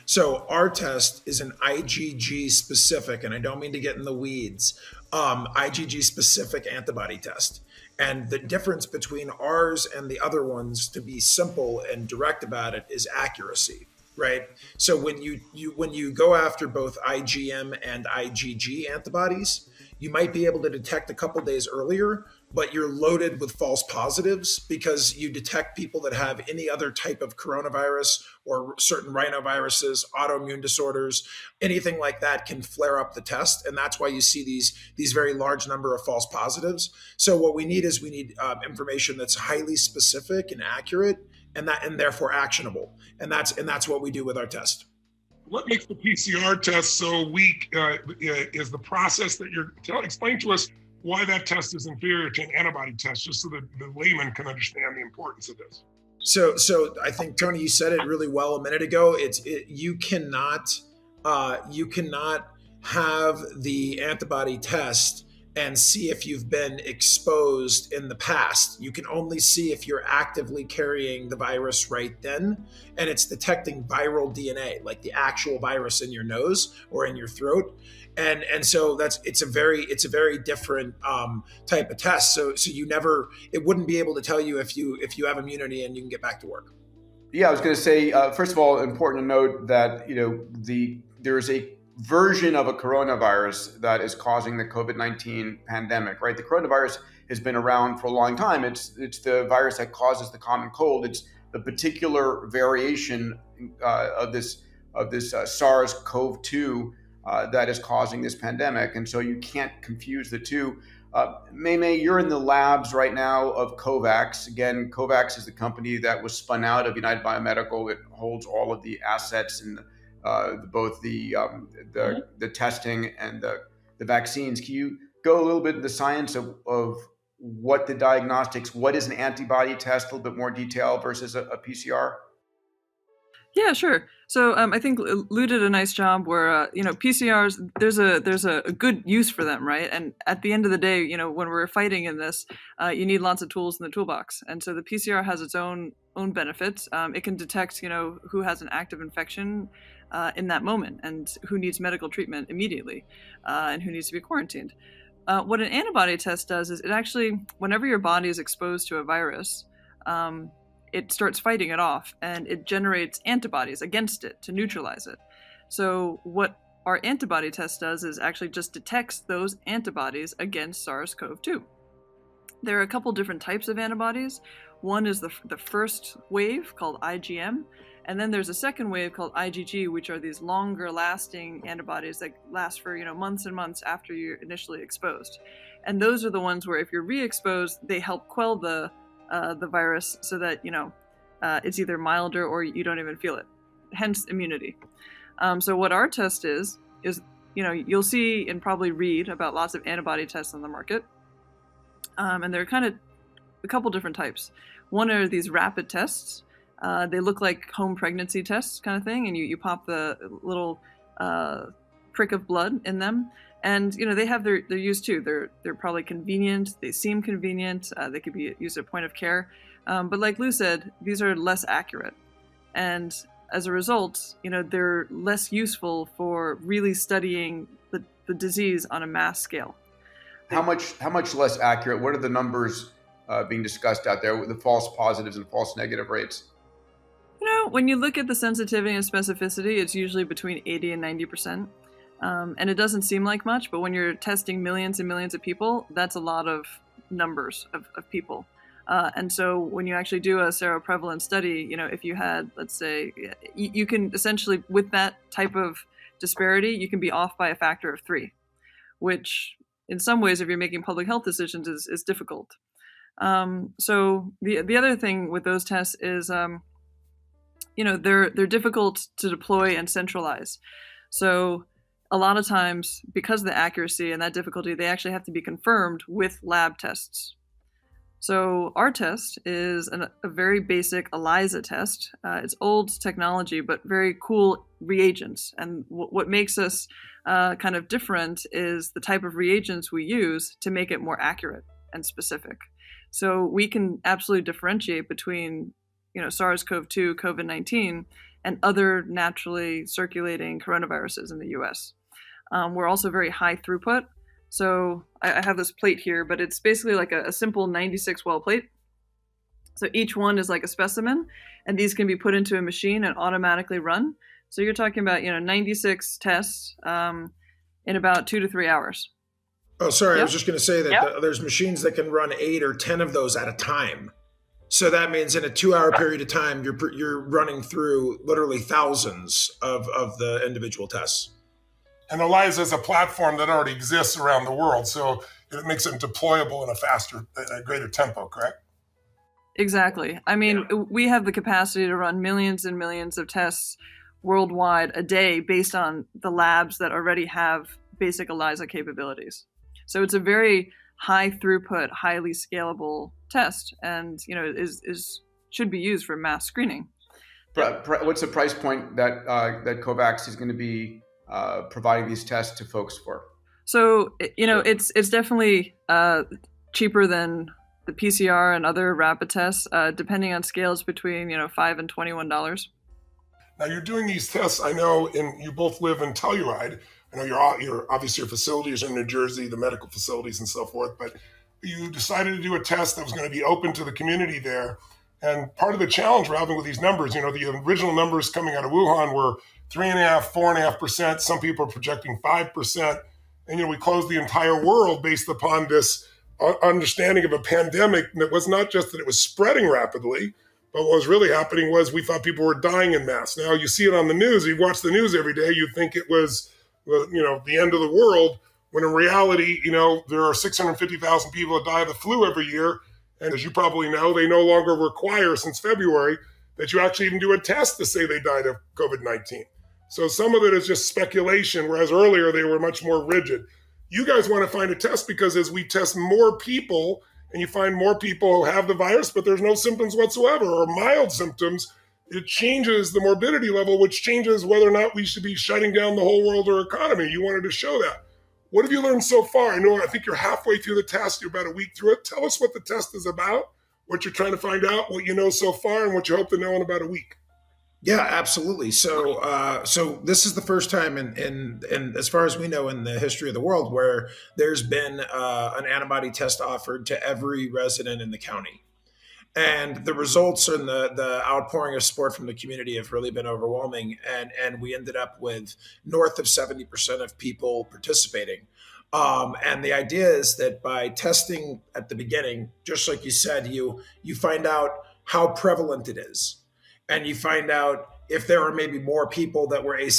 So our test is an IgG specific, and I don't mean to get in the weeds, IgG specific antibody test. And the difference between ours and the other ones, to be simple and direct about it, is accuracy, right? So when you go after both IgM and IgG antibodies, you might be able to detect a couple days earlier, but you're loaded with false positives because you detect people that have any other type of coronavirus or certain rhinoviruses, autoimmune disorders, anything like that can flare up the test, and that's why you see these very large number of false positives. So what we need is information that's highly specific and accurate, and therefore actionable, and that's what we do with our test. What makes the PCR test so weak is the process that explain to us why that test is inferior to an antibody test, just so that the layman can understand the importance of this. So I think Tony, you said it really well a minute ago. You cannot have the antibody test and see if you've been exposed in the past. You can only see if you're actively carrying the virus right then, and it's detecting viral DNA, like the actual virus in your nose or in your throat. And so it's a very different type of test. So it wouldn't be able to tell you if you have immunity and you can get back to work. Yeah, I was going to say, first of all, important to note that there is a version of a coronavirus that is causing the COVID-19 pandemic, right? The coronavirus has been around for a long time. It's the virus that causes the common cold. It's the particular variation of this SARS-CoV-2 that is causing this pandemic, and so you can't confuse the two. Mei, you're in the labs right now of COVAX. Again, COVAX is the company that was spun out of United Biomedical. It holds all of the assets and both the testing and the vaccines. Can you go a little bit into the science of what the diagnostics, what is an antibody test, a little bit more detail versus a PCR? Yeah, sure. So I think Lou did a nice job where PCRs, there's a good use for them, right? And at the end of the day, when we're fighting in this, you need lots of tools in the toolbox. And so the PCR has its own benefits. It can detect who has an active infection in that moment and who needs medical treatment immediately and who needs to be quarantined. What an antibody test does is it actually, whenever your body is exposed to a virus, it starts fighting it off and it generates antibodies against it to neutralize it. So what our antibody test does is actually just detects those antibodies against SARS-CoV-2. There are a couple different types of antibodies. One is the first wave called IgM, and then there's a second wave called IgG, which are these longer lasting antibodies that last for months and months after you're initially exposed. And those are the ones where if you're re-exposed, they help quell the virus so that it's either milder or you don't even feel it, hence immunity. So what our test is you'll see and probably read about lots of antibody tests on the market, and they're kind of a couple different types. One are these rapid tests. They look like home pregnancy tests kind of thing, and you pop the little prick of blood in them. And they have their use too. They're probably convenient. They seem convenient. They could be used at point of care. But like Lou said, these are less accurate, and as a result, they're less useful for really studying the disease on a mass scale. How much less accurate? What are the numbers being discussed out there with the false positives and false negative rates? When you look at the sensitivity and specificity, it's usually between 80 and 90%. And it doesn't seem like much, but when you're testing millions and millions of people, that's a lot of numbers of people. And so when you actually do a seroprevalence study, if you had, let's say, you can essentially, with that type of disparity, you can be off by a factor of 3, which in some ways, if you're making public health decisions, is difficult. So the other thing with those tests is, they're difficult to deploy and centralize. So a lot of times, because of the accuracy and that difficulty, they actually have to be confirmed with lab tests. So our test is a very basic ELISA test. It's old technology, but very cool reagents. And what makes us kind of different is the type of reagents we use to make it more accurate and specific. So we can absolutely differentiate between SARS-CoV-2, COVID-19, and other naturally circulating coronaviruses in the US. We're also very high throughput. So I have this plate here, but it's basically like a simple 96 well plate. So each one is like a specimen, and these can be put into a machine and automatically run. So you're talking about 96 tests in about 2 to 3 hours. Oh, sorry. I was Yep. just going to say that there's machines that can run 8 or 10 of those at a time. So that means in a 2 hour period of time, you're running through literally thousands of the individual tests. And ELISA is a platform that already exists around the world, so it makes it deployable in a greater tempo, correct? Exactly. I mean, we have the capacity to run millions and millions of tests worldwide a day based on the labs that already have basic ELISA capabilities. So it's a very high throughput, highly scalable test, and is should be used for mass screening. What's the price point that that COVAX is going to be providing these tests to folks for? So it's definitely cheaper than the PCR and other rapid tests, depending on scales between $5 and $21. Now you're doing these tests. I know, and you both live in Telluride. I know your obviously your facilities are in New Jersey, the medical facilities and so forth. But you decided to do a test that was going to be open to the community there. And part of the challenge we're having with these numbers, the original numbers coming out of Wuhan were 3.5%, 4.5%. Some people are projecting 5%. And we closed the entire world based upon this understanding of a pandemic that was not just that it was spreading rapidly, but what was really happening was we thought people were dying in mass. Now you see it on the news. You watch the news every day. You think it was, the end of the world. When in reality, there are 650,000 people that die of the flu every year. And as you probably know, they no longer require, since February, that you actually even do a test to say they died of COVID-19. So some of it is just speculation, whereas earlier they were much more rigid. You guys want to find a test because as we test more people, and you find more people who have the virus, but there's no symptoms whatsoever or mild symptoms, it changes the morbidity level, which changes whether or not we should be shutting down the whole world or economy. You wanted to show that. What have you learned so far? I think you're halfway through the test. You're about a week through it. Tell us what the test is about, what you're trying to find out, what you know so far, and what you hope to know in about a week. Yeah, absolutely. So this is the first time in as far as we know in the history of the world where there's been an antibody test offered to every resident in the county. And the results and the outpouring of support from the community have really been overwhelming. And we ended up with north of 70% of people participating. And the idea is that by testing at the beginning, just like you said, you find out how prevalent it is. And you find out if there are maybe more people that were